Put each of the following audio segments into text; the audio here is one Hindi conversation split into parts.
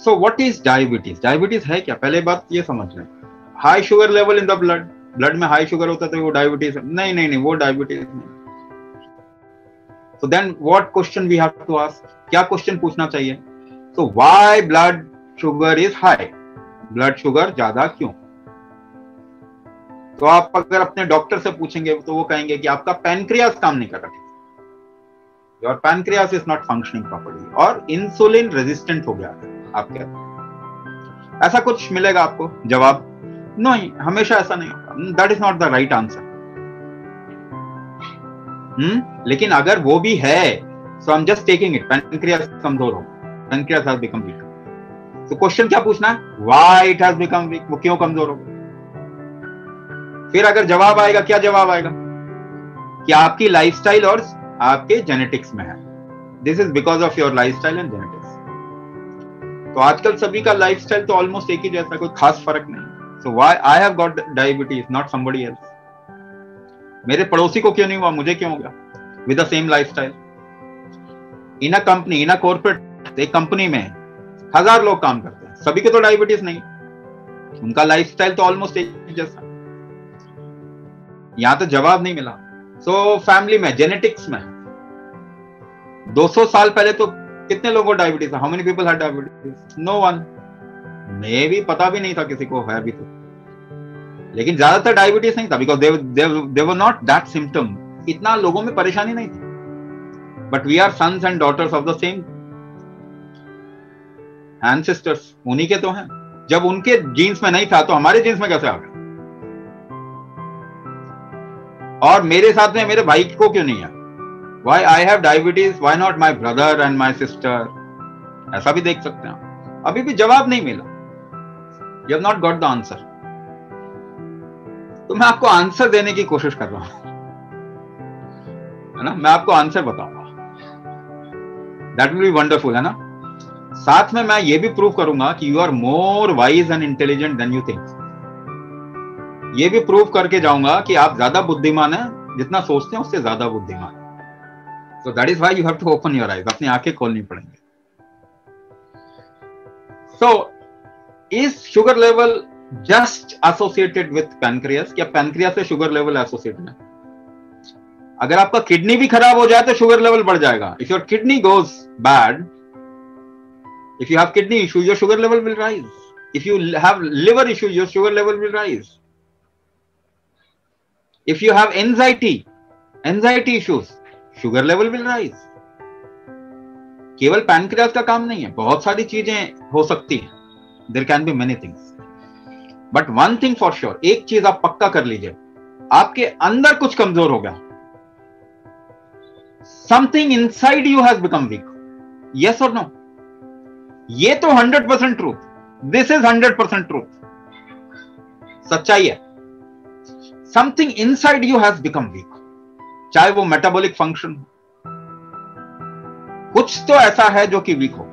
So what is diabetes? Diabetes है क्या? पहले बात ये समझ लें, high sugar level in the blood, blood में हाई शुगर होता है तो वो डायबिटीज? नहीं नहीं नहीं, वो डायबिटीज नहीं। So then what question we have to ask? क्या क्वेश्चन पूछना चाहिए? So why blood sugar is high? Blood sugar ज्यादा क्यों? तो आप अगर अपने डॉक्टर से पूछेंगे तो वो कहेंगे कि आपका पैनक्रियास काम नहीं कर रहा, your pancreas is not functioning properly, और इंसुलिन रेजिस्टेंट हो गया है आप कहते हैं। ऐसा कुछ मिलेगा आपको जवाब? नहीं, हमेशा ऐसा नहीं होगा। That is not the right answer. लेकिन अगर वो भी है, so I am just taking it, pancreas कमजोर हो, पैनक्रियास हैज बिकम वीक। तो क्वेश्चन क्या पूछना है? Why it has become weak, वो क्यों कमजोर हो? फिर अगर जवाब आएगा, क्या जवाब आएगा? कि आपकी लाइफस्टाइल और आपके जेनेटिक्स में है। This is because of your lifestyle and genetics. तो आजकल सभी का लाइफस्टाइल तो ऑलमोस्ट एक ही जैसा, कोई खास फर्क नहीं। So why I have got diabetes, not somebody else. मेरे पड़ोसी को क्यों नहीं हुआ, मुझे क्यों हो गया? With the same lifestyle. In a company, in a corporate, एक कंपनी में 1000 लोग काम करते हैं, सभी के तो डायबिटीज नहीं, उनका लाइफस्टाइल तो ऑलमोस्ट एक जैसा। यहां तो जवाब नहीं मिला। सो फैमिली में, जेनेटिक्स में 200 साल पहले तो कितने लोगों को डायबिटीज था? How many people had diabetes? No one. मे भी पता भी नहीं था किसी को है भी तो, लेकिन ज्यादातर डायबिटीज नहीं था, because they were not that symptom. इतना लोगों में परेशानी नहीं थी। But we are sons and daughters of the same ancestors, उन्हीं के तो हैं। जब उनके जीन्स में नहीं था तो हमारे जीन्स में कैसे आ गया? और मेरे साथ में मेरे भाई को क्यों नहीं है? Why I have diabetes? Why not my brother and my sister? ऐसा भी देख सकते हैं। अभी भी जवाब नहीं मिला। You have not got the answer. तो मैं आपको आंसर देने की कोशिश कर रहा हूं, है ना? मैं आपको आंसर बताऊंगा। That will be wonderful, है ना? साथ में मैं ये भी प्रूव करूंगा कि you are more wise and intelligent than you think. ये भी प्रूव करके जाऊंगा कि आप ज्यादा बुद्धिमान हैं, जितना सोचते हैं उससे ज्यादा बुद्धिमान। So that is why you have to open your eyes. अपनी आंखें खोलनी पड़ेंगी। So is sugar level just associated with pancreas? क्या pancreas से sugar level associated है? अगर आपका किडनी भी खराब हो जाए तो शुगर लेवल बढ़ जाएगा। If your kidney goes bad, if you have kidney issue, your sugar level will rise. If you have liver issue, your sugar level will rise. If you have anxiety issues, sugar level will rise. केवल पैनक्रियास का काम नहीं है, बहुत सारी चीजें हो सकती हैं। There can be many things. But one thing for sure, एक चीज आप पक्का कर लीजिए, आपके अंदर कुछ कमजोर हो गया। Something inside you has become weak. Yes or no? ये तो 100% ट्रूथ। This is 100% ट्रूथ, सच्चाई है। Something inside you has become weak. चाहे वो मेटाबॉलिक फंक्शन, कुछ तो ऐसा है जो कि वीक हो।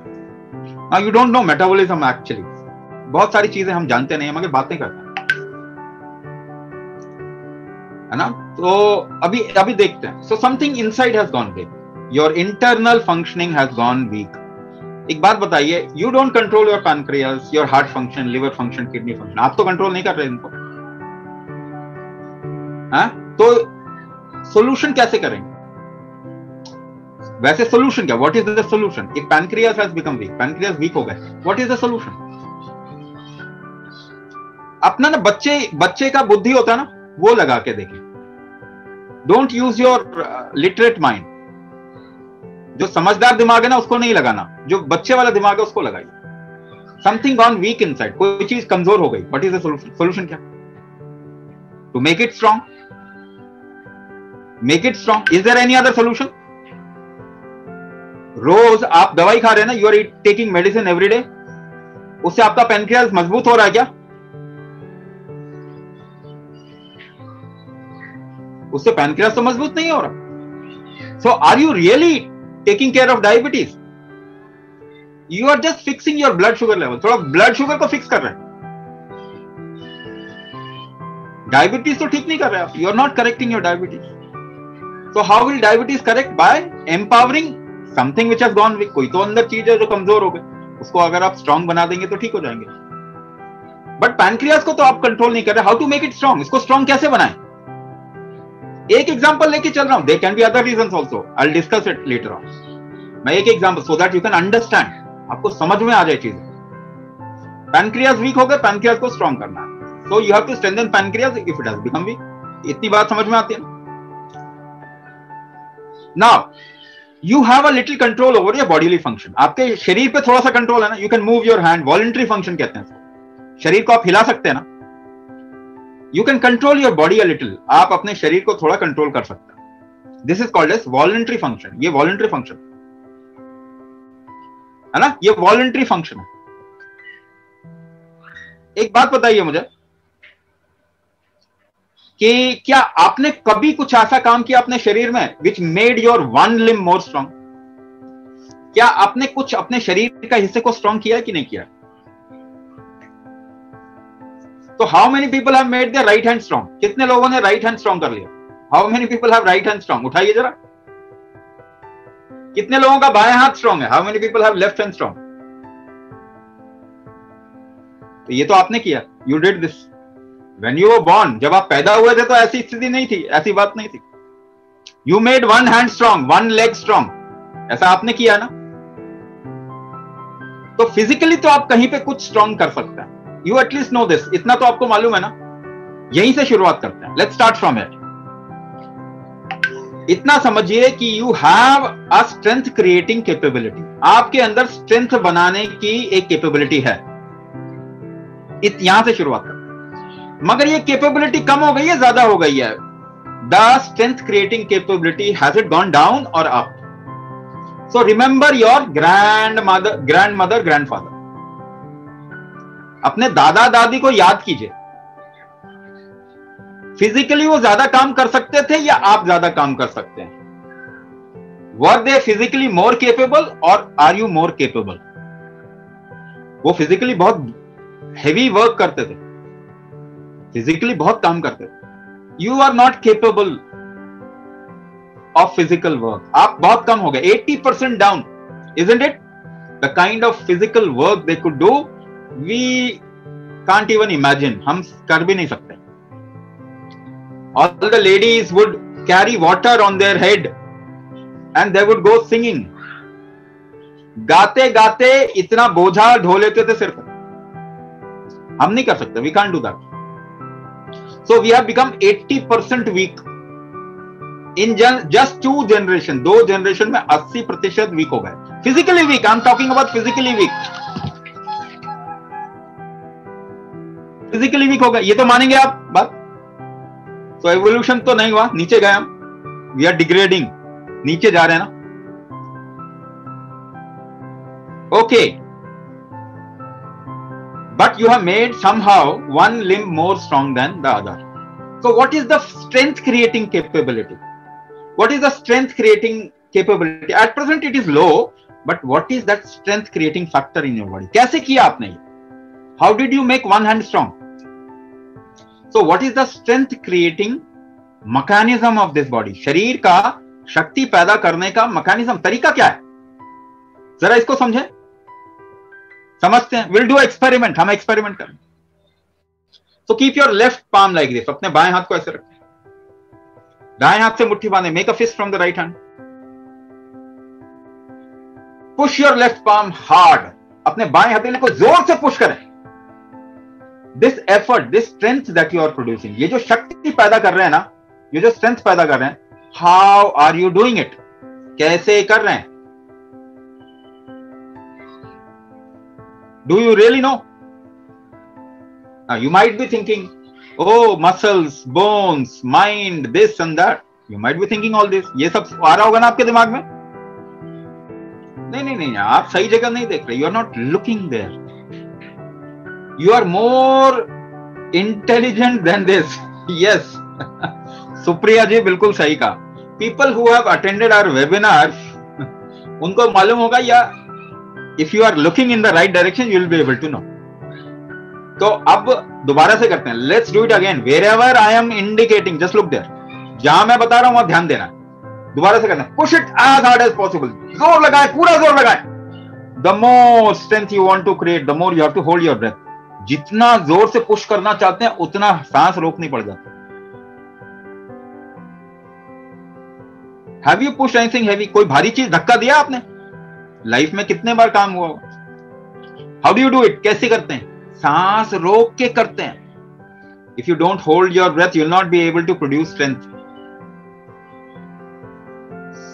Now you don't know metabolism actually. बहुत सारी चीजें हम जानते नहीं, मगर बातें करते हैं, है ना? तो अभी देखते हैं। So something inside has gone weak. Your internal functioning has gone weak. एक बात बताइए, you don't control your pancreas, your heart function, liver function, kidney function. आप तो कंट्रोल नहीं कर रहे इनको, हाँ? तो सोल्यूशन कैसे करेंगे? वैसे सोल्यूशन क्या? What is the solution? If pancreas has become weak, pancreas weak हो गए, व्हाट इज द सोल्यूशन? अपना ना बच्चे का बुद्धि होता है ना, वो लगा के देखें। Don't use your literate mind. जो समझदार दिमाग है ना उसको नहीं लगाना, जो बच्चे वाला दिमाग है उसको लगाइए। समथिंग गॉन वीक इनसाइड, कोई चीज कमजोर हो गई, what is the solution? Solution क्या? To make it strong. Make it strong. Is there any other solution? रोज आप दवाई खा रहे हैं ना, you are taking medicine every day, उससे आपका पैनक्रियास मजबूत हो रहा है क्या? उससे पैनक्रियास तो मजबूत नहीं हो रहा। So are you really taking care of diabetes? You are just fixing your blood sugar level, थोड़ा ब्लड शुगर को फिक्स कर रहे हैं, डायबिटीज तो ठीक नहीं कर रहे आप। You are not correcting your diabetes. So how will diabetes correct? By empowering something which has gone weak. कोई तो अंदर चीज है जो कमजोर हो गई। उसको अगर आप स्ट्रांग बना देंगे तो ठीक हो जाएंगे। बट पैनक्रियाज को तो आप कंट्रोल नहीं कर रहे। How to make it strong, इसको स्ट्रांग कैसे बनाएं? एक एग्जांपल लेके चल रहा हूं, there can be other reasons also, I will discuss it later on. मैं एक example so that you can understand, आपको समझ में आ जाए चीजें। पैनक्रियाज वीक हो गए, पैनक्रियाज को स्ट्रांग करना है, so you have to strengthen pancreas if it has become weak. इतनी बात समझ में आती है ना? Now you have a little control over your bodily function. आपके शरीर पे थोड़ा सा कंट्रोल है ना, you can move your hand, voluntary function कहते हैं इसको। शरीर को आप हिला सकते हैं ना, you can control your body a little, आप अपने शरीर को थोड़ा कंट्रोल कर सकते हैं। This is called as voluntary function, ये voluntary function है ना, ये voluntary function है। एक बात बताइए मुझे कि क्या आपने कभी कुछ ऐसा काम किया अपने शरीर में which made your one limb more strong? क्या आपने कुछ अपने शरीर का हिस्से को स्ट्रांग किया है कि नहीं किया? तो how many people have made their right hand strong? कितने लोगों ने राइट हैंड स्ट्रांग कर लिया? How many people have right hand strong? उठाइए जरा। कितने लोगों का बाएं हाथ स्ट्रांग है? How many people have left hand strong? तो ये तो आपने किया, you did this When you were born, जब आप पैदा हुए थे तो ऐसी स्थिति नहीं थी, ऐसी बात नहीं थी। You made one hand strong, one leg strong, ऐसा आपने किया ना। तो फिजिकली तो आप कहीं पे कुछ स्ट्रांग कर सकते हैं। You at least know this, इतना तो आपको मालूम है ना। यहीं से शुरुआत करते हैं। Let's start from it. इतना समझिए कि you have a strength creating capability, आपके अंदर स्ट्रेंथ बनाने की एक कैपेबिलिटी है। यहां से शुरुआत करते हैं। मगर ये कैपेबिलिटी कम हो गई है, ज्यादा हो गई है? The strength creating capability has it gone down और up? So remember your grandmother, grandfather. अपने दादा दादी को याद कीजिए। फिजिकली वो ज्यादा काम कर सकते थे या आप ज्यादा काम कर सकते हैं? Were they physically more capable और आर यू मोर केपेबल? वो फिजिकली बहुत हेवी वर्क करते थे, फिजिकली बहुत काम करते थे। You are not capable of physical work, आप बहुत कम हो गए, 80% down, isn't it? The kind of physical work they could do, we can't even imagine, हम कर भी नहीं सकते। All the ladies would carry water on their head and they would go singing, गाते गाते इतना बोझा ढो लेते थे सिर पर। हम नहीं कर सकते, we can't do that. So we have become 80% weak in just 2 generation, 2 generation में 80% वीक हो गए। Physically weak, I am talking about physically weak. Physically weak हो गए, ये तो मानेंगे आप बात? तो एवोल्यूशन तो नहीं हुआ, नीचे गए हम, वी आर डिग्रेडिंग, नीचे जा रहे हैं ना। Okay, but you have made somehow one limb more strong than the other. So what is the strength creating capability? What is the strength creating capability? At present it is low, but what is that strength creating factor in your body? कैसे किया आपने ये? How did you make one hand strong? So what is the strength creating mechanism of this body? शरीर का शक्ति पैदा करने का mechanism, तरीका क्या है? जरा इसको समझें, समझते हैं। विल डू एक्सपेरिमेंट, हम एक्सपेरिमेंट करें। So keep your left palm like this, अपने बाएं हाथ को ऐसे रखें, दाएं हाथ से मुट्ठी बांधे, make a fist from the right hand, push your left palm hard, अपने बाएं हथेली को जोर से पुश करें। This effort, this strength that you are producing, ये जो शक्ति पैदा कर रहे हैं ना, ये जो स्ट्रेंथ पैदा कर रहे हैं, how are you doing it? कैसे कर रहे हैं? Do you really know? Now you might be thinking, oh, muscles, bones, mind, this and that. You might be thinking all this. ये सब आ रहा होगा ना आपके दिमाग में? नहीं, आप सही जगह नहीं देख रहे. You are not looking there. You are more intelligent than this. Yes. Supriya जी बिल्कुल सही कहा. People who have attended our webinars, उनको मालूम होगा, या if you are looking in the right direction, you will be able to know. तो अब दोबारा से करते हैं. Let's do it again. Wherever I am indicating, just look there. जहां मैं बता रहा हूं वहां ध्यान देना. दोबारा से करना. Push it as hard as possible. जोर लगाएं, पूरा जोर लगाएं. The more strength you want to create, the more you have to hold your breath. जितना जोर से पुश करना चाहते हैं उतना सांस रोकनी पड़ जाती है। Have you push anything heavy? कोई भारी चीज धक्का दिया आपने लाइफ में? कितने बार काम हुआ? How do you do it? कैसे करते हैं? सांस रोक के करते हैं। If you don't hold your breath you will not be able to produce strength.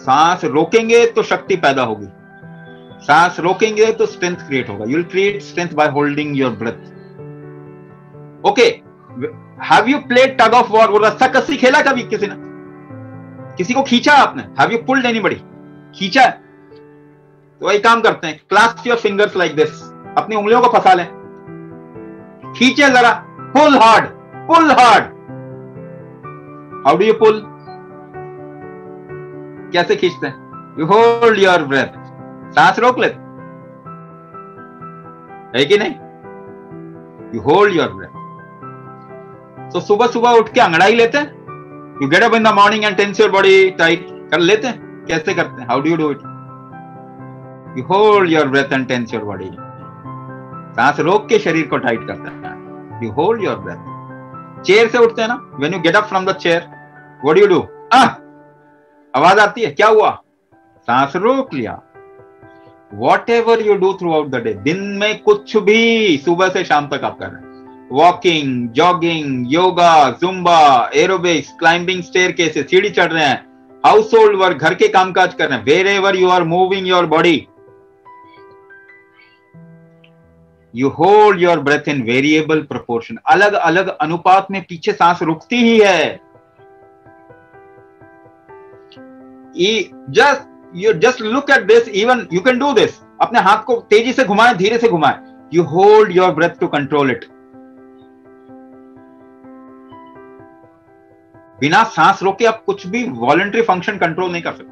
सांस रोकेंगे तो शक्ति पैदा होगी, सांस रोकेंगे तो स्ट्रेंथ क्रिएट होगा। You will create strength by holding your breath. Okay, have you played tug of war? वो रस्सा कस्सी खेला कभी किसी ने? किसी को खींचा आपने? Have you pulled anybody? खींचा? तो वही काम करते हैं, clasp your fingers like this, अपनी उंगलियों को फंसा लें, खींचे जरा, pull hard, pull hard. How do you pull? कैसे खींचते हैं? यू होल्ड योर ब्रेथ, सांस रोक लेते है कि नहीं? You hold your breath. तो सुबह सुबह उठ के अंगड़ाई लेते हैं, you get up in the morning and tense your body tight, कर लेते हैं? कैसे करते हैं? How do you do it? You hold your breath and tense your body. सांस रोक के शरीर को टाइट करते हैं, you hold your breath. Chair से उठते हैं ना, when you get up from the chair what do you do? आवाज आती है, क्या हुआ? सांस रोक लिया। Whatever you do throughout the day, दिन में कुछ भी सुबह से शाम तक आप कर रहे हैं, walking, jogging, yoga, Zumba, aerobics, climbing staircases, सीढ़ी चढ़ रहे हैं, हाउस होल्ड वर्क, घर के कामकाज कर रहे हैं, wherever you are moving your body, you hold your breath in variable proportion। अलग अलग अनुपात में पीछे सांस रुकती ही है। You just look at this, even you can do this। अपने हाथ को तेजी से घुमाएं, धीरे से घुमाएं। You hold your breath to control it। बिना सांस रोके आप कुछ भी वॉलंटरी फंक्शन कंट्रोल नहीं कर सकते।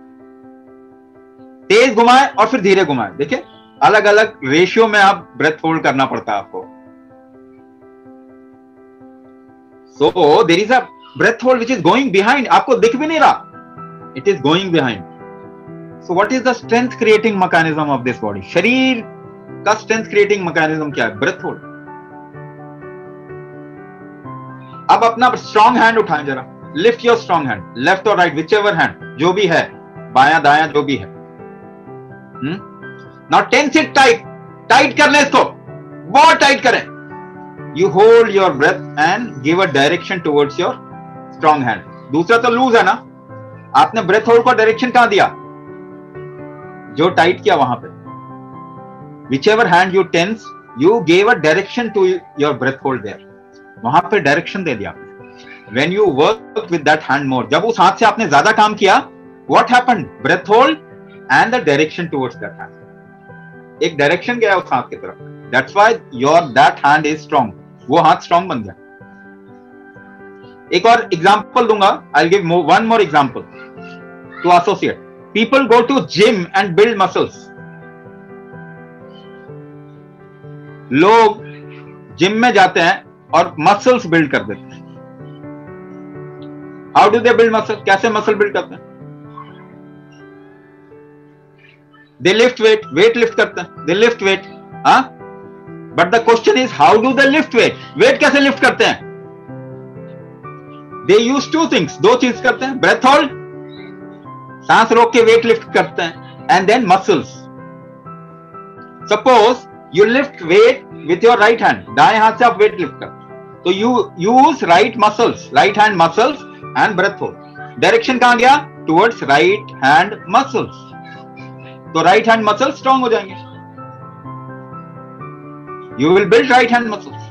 तेज घुमाएं और फिर धीरे घुमाएं। देखिए अलग अलग रेशियो में आप ब्रेथ होल्ड करना पड़ता है आपको। So there is a breath hold which is going behind, आपको दिख भी नहीं रहा, it is going behind। So what is the strength creating mechanism of this body? शरीर का strength creating mechanism क्या है? breath hold। अब अपना strong hand उठाएं जरा, lift your strong hand, left or right, whichever hand, जो भी है, बायां दायां जो भी है। Now tense it tight, tight कर लें इसको, बहुत tight करें। You hold your breath and give a direction towards your strong hand। दूसरा तो लूज है ना, आपने ब्रेथ होल्ड को डायरेक्शन कहां दिया? जो टाइट किया वहां पे। Whichever hand you tense, you gave a direction to your breath hold there। वहां पे डायरेक्शन दे दिया आपने। When you work with that hand more, जब उस हाथ से आपने ज्यादा काम किया, what happened? Breath hold and the direction towards that hand। एक डायरेक्शन गया उस हाथ की तरफ। That's why that hand is strong। वो हाथ स्ट्रॉन्ग बन गया। एक और एग्जांपल दूंगा, I'll give one more example to associate। People go to gym and build muscles। लोग जिम में जाते हैं और मसल्स बिल्ड कर देते हैं। How do they build muscle? कैसे मसल बिल्ड करते हैं? They lift weight, weight lift करते हैं, दे लिफ्ट वेट। हाँ, but the question is how do they lift weight? Weight कैसे लिफ्ट करते हैं? दे यूज टू थिंग्स, दो चीज करते हैं, ब्रेथ होल्ड, सांस रोक के वेट लिफ्ट करते हैं, and then muscles. Suppose you lift weight with your right hand, दाएं हाथ से आप वेट लिफ्ट करते हैं, तो you use right muscles, right hand muscles and breath hold. Direction कहां गया? Towards right hand muscles. तो राइट हैंड मसल्स स्ट्रांग हो जाएंगे। You will build right hand muscles.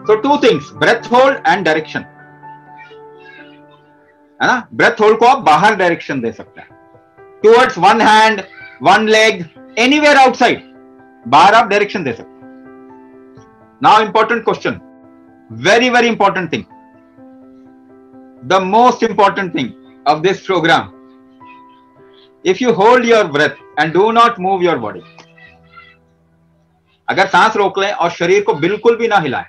So two things, breath hold and direction, है ना? ब्रेथ होल्ड को आप बाहर डायरेक्शन दे सकते हैं, towards one hand, one leg, anywhere outside, बाहर आप डायरेक्शन दे सकते हैं। Now important question, very very important thing, the most important thing of this program. If you hold your breath and do not move your body, अगर सांस रोक लें और शरीर को बिल्कुल भी ना हिलाएं,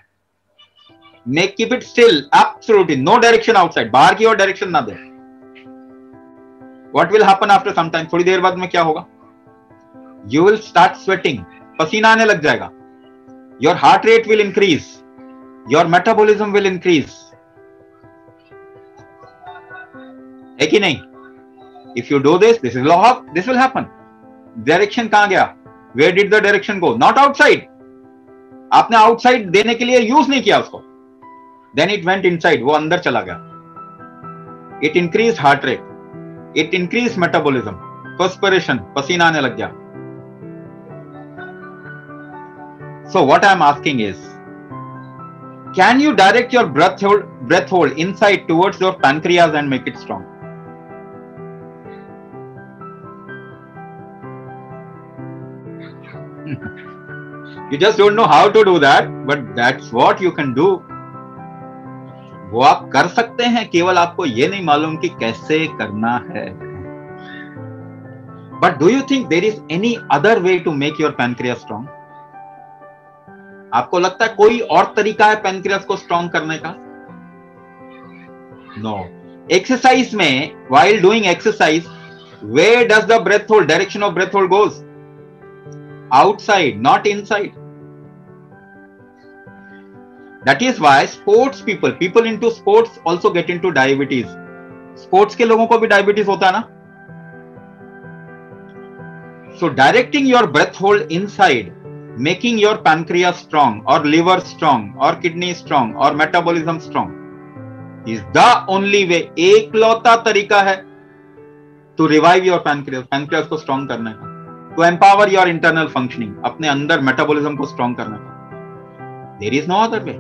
keep it still, absolutely no direction outside, बाहर की ओर डायरेक्शन ना दें, what will happen after some time? थोड़ी देर बाद में क्या होगा? You will start sweating. पसीना आने लग जाएगा. Your heart rate will increase. Your metabolism will increase. है कि नहीं? If you do this, this will happen. Direction कहां गया? Where did the direction go? Not outside. आपने outside देने के लिए use नहीं किया उसको. Then it went inside. वो अंदर चला गया. It increased heart rate. It increased metabolism. Perspiration. पसीना आने लग गया. So what I am asking is, can you direct your breath hold inside towards your pancreas and make it strong? You just don't know how to do that, but that's what you can do. वो आप कर सकते हैं, केवल आपको ये नहीं मालूम कि कैसे करना है. But do you think there is any other way to make your pancreas strong? आपको लगता है कोई और तरीका है पैनक्रियास को स्ट्रॉन्ग करने का? No. एक्सरसाइज में, while doing exercise, where does the breath hold, direction of breath hold goes? Outside, not inside. That is why sports people into sports also get into diabetes. Sports के लोगों को भी diabetes होता है ना? So directing your breath hold inside, making your pancreas strong or liver strong or kidney strong or metabolism strong is the only way. एकलौता तरीका है to revive your pancreas को strong करने का, to empower your internal functioning, अपने अंदर metabolism को strong करने का. There is no other way.